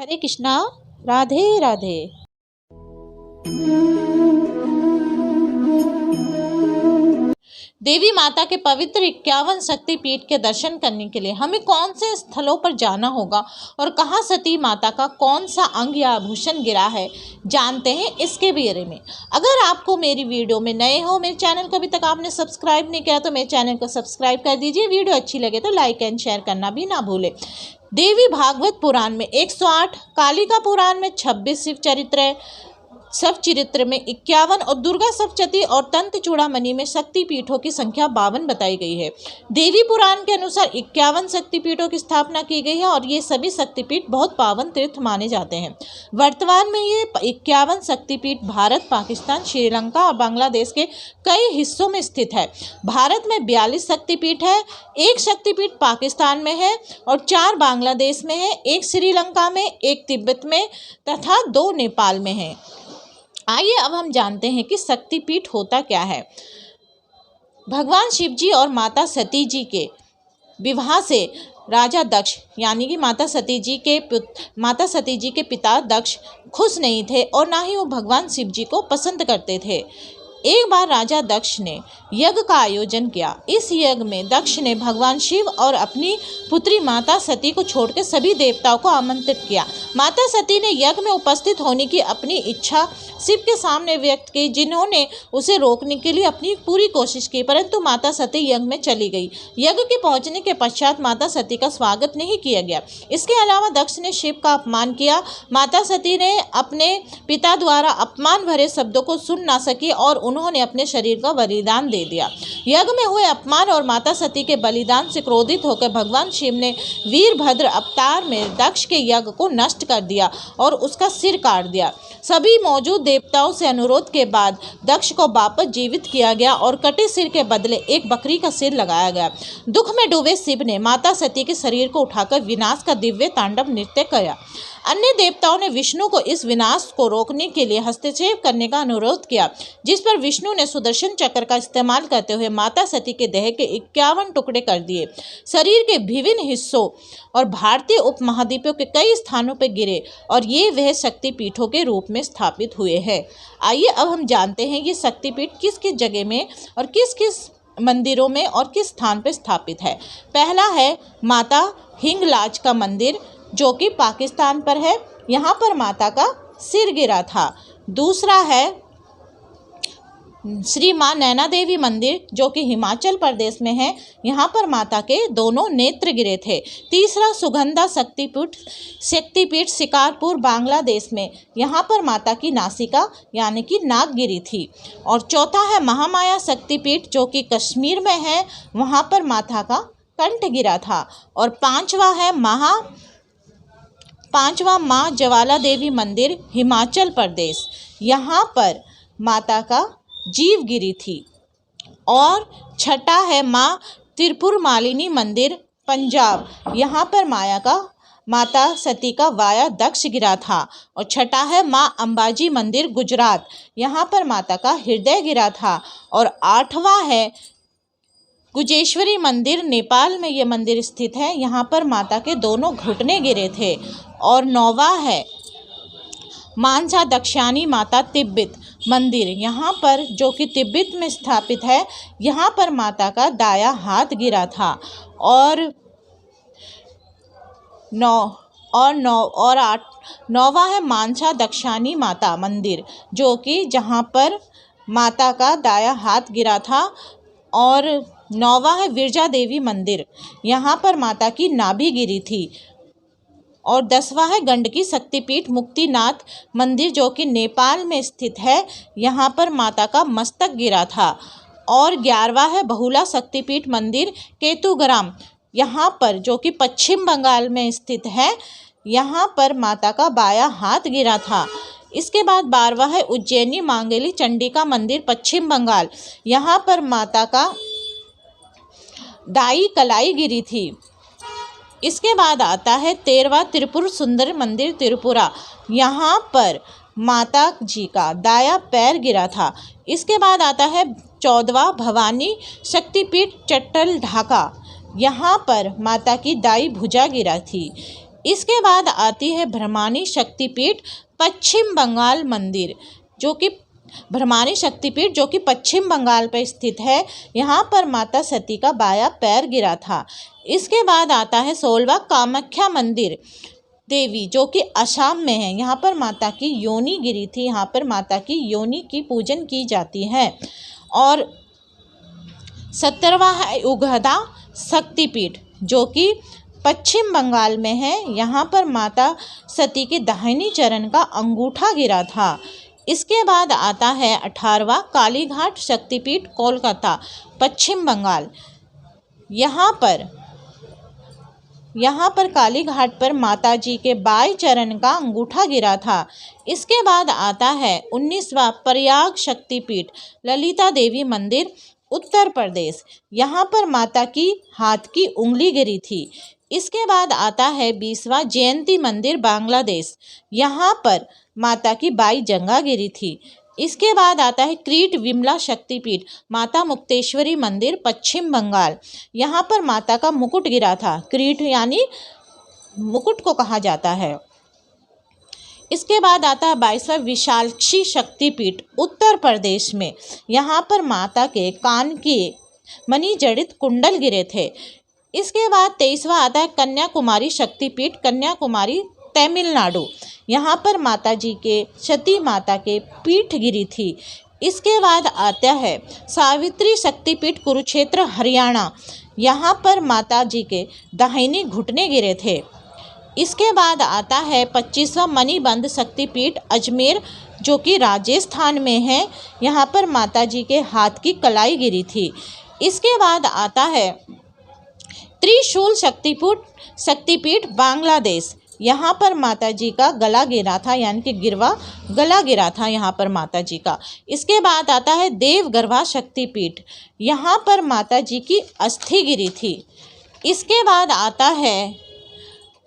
हरे कृष्णा। राधे राधे। देवी माता के पवित्र 51 शक्तिपीठ के दर्शन करने के लिए हमें कौन से स्थलों पर जाना होगा और कहाँ सती माता का कौन सा अंग या आभूषण गिरा है, जानते हैं इसके बारे में। अगर आपको मेरी वीडियो में नए हो, मेरे चैनल को अभी तक आपने सब्सक्राइब नहीं किया तो मेरे चैनल को सब्सक्राइब कर दीजिए। वीडियो अच्छी लगे तो लाइक एंड शेयर करना भी ना भूलें। देवी भागवत पुराण में 108, कालिका पुराण में 26 शिव चरित्र, शव चरित्र में 51 और दुर्गा सप्तशती और तंत्र चूड़ामणि में शक्तिपीठों की संख्या 52 बताई गई है। देवी पुराण के अनुसार 51 शक्तिपीठों की स्थापना की गई है और ये सभी शक्तिपीठ बहुत पावन तीर्थ माने जाते हैं। वर्तमान में ये 51 शक्तिपीठ भारत, पाकिस्तान, श्रीलंका और बांग्लादेश के कई हिस्सों में स्थित है। भारत में 42 शक्तिपीठ है, 1 शक्तिपीठ पाकिस्तान में है और 4 बांग्लादेश में है, 1 श्रीलंका में, 1 तिब्बत में तथा 2 नेपाल में है। आइए अब हम जानते हैं कि शक्तिपीठ होता क्या है। भगवान शिव जी और माता सती जी के विवाह से राजा दक्ष यानी कि माता सती जी के पिता दक्ष खुश नहीं थे और ना ही वो भगवान शिव जी को पसंद करते थे। एक बार राजा दक्ष ने यज्ञ का आयोजन किया। इस यज्ञ में दक्ष ने भगवान शिव और अपनी पुत्री माता सती को छोड़कर सभी देवताओं को आमंत्रित किया। माता सती ने यज्ञ में उपस्थित होने की अपनी इच्छा शिव के सामने व्यक्त की, जिन्होंने उसे रोकने के लिए अपनी पूरी कोशिश की, परंतु माता सती यज्ञ में चली गई। यज्ञ के पहुंचने के पश्चात माता सती का स्वागत नहीं किया गया। इसके अलावा दक्ष ने शिव का अपमान किया। माता सती ने अपने पिता द्वारा अपमान भरे शब्दों को सुन ना सकी और उन्होंने अपने शरीर का बलिदान दे दिया। यज्ञ में हुए अपमान और माता सती के बलिदान से क्रोधित होकर भगवान शिव ने वीरभद्र अवतार में दक्ष के यज्ञ को नष्ट कर दिया और उसका सिर काट दिया। सभी मौजूद देवताओं से अनुरोध के बाद दक्ष को वापस जीवित किया गया और कटे सिर के बदले एक बकरी का सिर लगाया गया। दुख में डूबे शिव ने माता सती के शरीर को उठाकर विनाश का दिव्य तांडव नृत्य किया। अन्य देवताओं ने विष्णु को इस विनाश को रोकने के लिए हस्तक्षेप करने का अनुरोध किया, जिस पर विष्णु ने सुदर्शन चक्र का इस्तेमाल करते हुए माता सती के देह के 51 टुकड़े कर दिए। शरीर के विभिन्न हिस्सों और भारतीय उपमहाद्वीपों के कई स्थानों पर गिरे और ये वह शक्तिपीठों के रूप में स्थापित हुए हैं। आइए अब हम जानते हैं ये शक्तिपीठ किस किस जगह में और किस किस मंदिरों में और किस स्थान पर स्थापित है। पहला है माता हिंगलाज का मंदिर, जो कि पाकिस्तान पर है। यहाँ पर माता का सिर गिरा था। दूसरा है श्री माँ नैना देवी मंदिर, जो कि हिमाचल प्रदेश में है। यहाँ पर माता के दोनों नेत्र गिरे थे। तीसरा सुगंधा शक्तिपीठ शिकारपुर बांग्लादेश में। यहाँ पर माता की नासिका यानी कि नाक गिरी थी। और चौथा है महामाया शक्तिपीठ, जो कि कश्मीर में है। वहाँ पर माता का कंठ गिरा था। और पांचवा माँ ज्वाला देवी मंदिर, हिमाचल प्रदेश। यहाँ पर माता का जीव गिरी थी। और छठा है माँ त्रिपुर मालिनी मंदिर, पंजाब। यहाँ पर माता सती का वाया दक्ष गिरा था। और छठा है माँ अंबाजी मंदिर, गुजरात। यहाँ पर माता का हृदय गिरा था। और 8वां है गुजेश्वरी मंदिर, नेपाल में ये मंदिर स्थित है। यहाँ पर माता के दोनों घुटने गिरे थे। और 9वां है मानसा दक्षानी माता तिब्बत मंदिर, यहाँ पर जो कि तिब्बत में स्थापित है। यहाँ पर माता का दाया हाथ गिरा था। और 9वां है मानसा दक्षानी माता मंदिर, जो कि जहाँ पर माता का दाया हाथ गिरा था। और 9वां है विरजा देवी मंदिर, यहाँ पर माता की नाभि गिरी थी। और 10वां है गंडकी शक्तिपीठ मुक्तिनाथ मंदिर, जो कि नेपाल में स्थित है। यहाँ पर माता का मस्तक गिरा था। और 11वां है बहुला शक्तिपीठ मंदिर केतुग्राम, यहाँ पर जो कि पश्चिम बंगाल में स्थित है। यहाँ पर माता का बायां हाथ गिरा था। इसके बाद 12वां है उज्जैनी मांगली चंडिका मंदिर, पश्चिम बंगाल। यहाँ पर माता का दाई कलाई गिरी थी। इसके बाद आता है 13वां त्रिपुर सुंदर मंदिर, त्रिपुरा। यहाँ पर माता जी का दाया पैर गिरा था। इसके बाद आता है 14वां भवानी शक्तिपीठ चट्टल ढाका। यहाँ पर माता की दाई भुजा गिरा थी। इसके बाद आती है भ्रमानी शक्तिपीठ पश्चिम बंगाल मंदिर, जो कि भ्रमानी शक्तिपीठ जो कि पश्चिम बंगाल पर स्थित है। यहाँ पर माता सती का बायां पैर गिरा था। इसके बाद आता है 16वां कामाख्या मंदिर देवी, जो कि असम में है। यहाँ पर माता की योनि गिरी थी। यहाँ पर माता की योनि की पूजन की जाती है। और 17वां है उगहदा शक्तिपीठ, जो कि पश्चिम बंगाल में है। यहाँ पर माता सती के दाहिनी चरण का अंगूठा गिरा था। इसके बाद आता है 18वां कालीघाट शक्तिपीठ कोलकाता पश्चिम बंगाल। यहाँ पर कालीघाट पर माता जी के बाएं चरण का अंगूठा गिरा था। इसके बाद आता है 19वां प्रयाग शक्तिपीठ ललिता देवी मंदिर उत्तर प्रदेश। यहाँ पर माता की हाथ की उंगली गिरी थी। इसके बाद आता है 20वां जयंती मंदिर बांग्लादेश। यहाँ पर माता की बाई जंगा गिरी थी। इसके बाद आता है क्रीट विमला शक्तिपीठ माता मुक्तेश्वरी मंदिर पश्चिम बंगाल। यहाँ पर माता का मुकुट गिरा था। क्रीट यानी मुकुट को कहा जाता है। इसके बाद आता है 22वां विशालक्षी शक्तिपीठ उत्तर प्रदेश में। यहाँ पर माता के कान के मणि जड़ित कुंडल गिरे थे। इसके बाद 23वां आता है कन्याकुमारी शक्तिपीठ कन्याकुमारी तमिलनाडु। यहाँ पर माता जी के सती माता के पीठ गिरी थी। इसके बाद आता है सावित्री शक्तिपीठ कुरुक्षेत्र हरियाणा। यहाँ पर माता जी के दाहिने घुटने गिरे थे। इसके बाद आता है 25वां मणिबंध शक्तिपीठ अजमेर, जो कि राजस्थान में है। यहाँ पर माता जी के हाथ की कलाई गिरी थी। इसके बाद आता है त्रिशूल शक्तिपीठ बांग्लादेश। यहाँ पर माता जी का गला गिरा था, यानी कि गिरवा गला गिरा था यहाँ पर माता जी का। इसके बाद आता है देवगर्भा शक्तिपीठ। यहाँ पर माता जी की अस्थि गिरी थी। इसके बाद आता है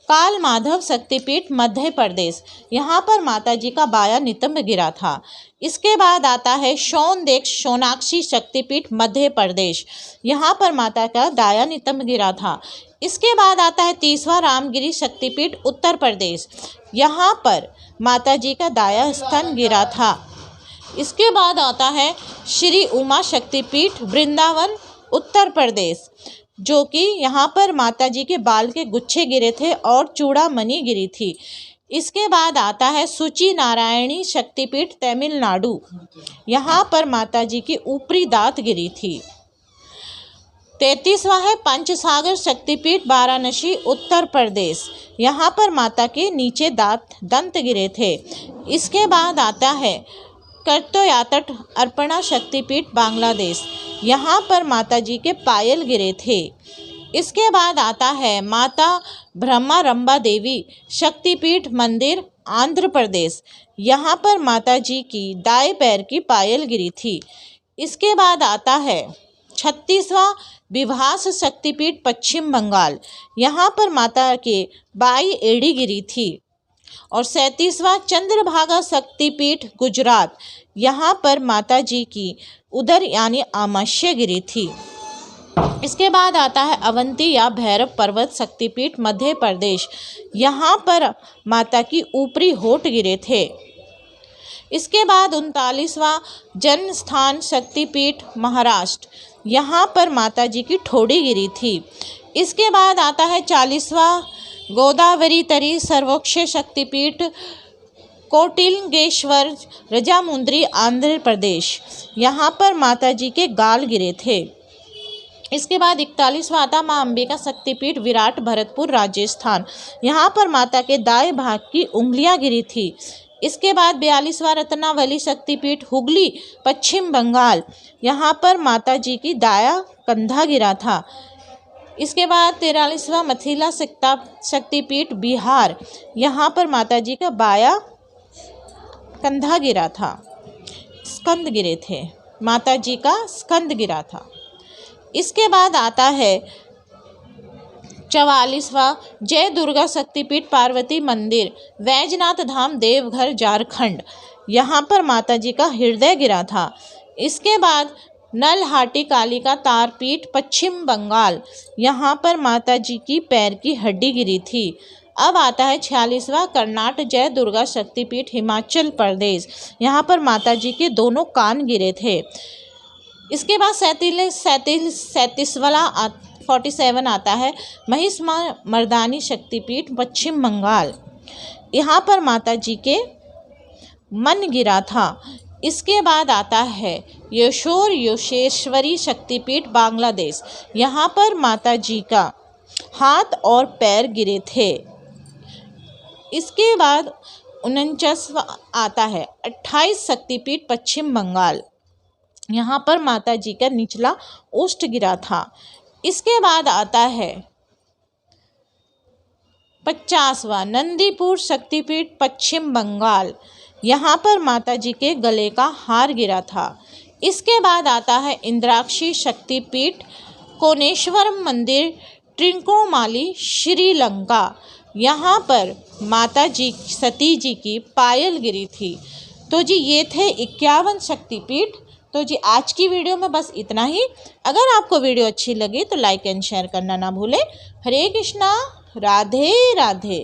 काल माधव शक्तिपीठ मध्य प्रदेश। यहाँ पर माता जी का बायां नितंब गिरा था। इसके बाद आता है सोनाक्षी शक्तिपीठ मध्य प्रदेश। यहाँ पर माता का दायां नितंब गिरा था। इसके बाद आता है 30वां रामगिरी शक्तिपीठ उत्तर प्रदेश। यहाँ पर माता जी का दायां स्तन गिरा था। इसके बाद आता है श्री उमा शक्तिपीठ वृंदावन उत्तर प्रदेश, जो कि यहाँ पर माता जी के बाल के गुच्छे गिरे थे और चूड़ामणि गिरी थी। इसके बाद आता है सूची नारायणी शक्तिपीठ तमिलनाडु। यहाँ पर माता जी की ऊपरी दांत गिरी थी। 33वां है पंचसागर शक्तिपीठ वाराणसी उत्तर प्रदेश। यहाँ पर माता के नीचे दंत गिरे थे। इसके बाद आता है कर्तोयातट अर्पणा शक्तिपीठ बांग्लादेश। यहाँ पर माता जी के पायल गिरे थे। इसके बाद आता है माता ब्रह्मारंबा देवी शक्तिपीठ मंदिर आंध्र प्रदेश। यहाँ पर माता जी की दाएं पैर की पायल गिरी थी। इसके बाद आता है 36वां विभास शक्तिपीठ पश्चिम बंगाल। यहाँ पर माता के बाई एड़ी गिरी थी। और 37वां चंद्रभागा शक्तिपीठ गुजरात। यहाँ पर माता जी की उदर यानी आमाशय गिरी थी। इसके बाद आता है अवंती या भैरव पर्वत शक्तिपीठ मध्य प्रदेश। यहाँ पर माता की ऊपरी होठ गिरे थे। इसके बाद 39वां जन्म स्थान शक्तिपीठ महाराष्ट्र। यहाँ पर माता जी की ठोड़ी गिरी थी। इसके बाद आता है 40वां गोदावरी तरी सर्वोच्च शक्तिपीठ कोटिलिंगेश्वर राजामुंद्री आंध्र प्रदेश। यहाँ पर माता जी के गाल गिरे थे। इसके बाद 41वां आता माँ अंबिका शक्तिपीठ विराट भरतपुर राजस्थान। यहाँ पर माता के दाएं भाग की उंगलियां गिरी थी। इसके बाद 42वां रत्नावली शक्तिपीठ हुगली पश्चिम बंगाल। यहाँ पर माता जी की दायां कंधा गिरा था। इसके बाद 43वां मिथिला शक्तिपीठ बिहार। यहाँ पर माता जी का बायां कंधा गिरा था, स्कंद गिरे थे, माता जी का स्कंद गिरा था। इसके बाद आता है 44वां जय दुर्गा शक्तिपीठ पार्वती मंदिर वैजनाथ धाम देवघर झारखंड। यहाँ पर माता जी का हृदय गिरा था। इसके बाद नलहाटी कालिका तारपीठ पश्चिम बंगाल। यहाँ पर माता जी की पैर की हड्डी गिरी थी। अब आता है 46वां कर्नाट जय दुर्गा शक्तिपीठ हिमाचल प्रदेश। यहाँ पर माता जी के दोनों कान गिरे थे। इसके बाद 47 आता है महिषमा मर्दानी शक्तिपीठ पश्चिम बंगाल। यहाँ पर माता जी के मन गिरा था। इसके बाद आता है यशोर योशेश्वरी शक्तिपीठ बांग्लादेश। यहाँ पर माता जी का हाथ और पैर गिरे थे। इसके बाद 49वां आता है 28 शक्तिपीठ पश्चिम बंगाल। यहाँ पर माता जी का निचला ओष्ठ गिरा था। इसके बाद आता है 50वां नंदीपुर शक्तिपीठ पश्चिम बंगाल। यहाँ पर माता जी के गले का हार गिरा था। इसके बाद आता है इंद्राक्षी शक्तिपीठ कोनेश्वरम मंदिर ट्रिंकोमाली श्रीलंका। यहाँ पर माता जी सती जी की पायल गिरी थी। तो जी ये थे 51 शक्तिपीठ। तो जी आज की वीडियो में बस इतना ही। अगर आपको वीडियो अच्छी लगी तो लाइक एंड शेयर करना ना भूलें। हरे कृष्णा, राधे राधे।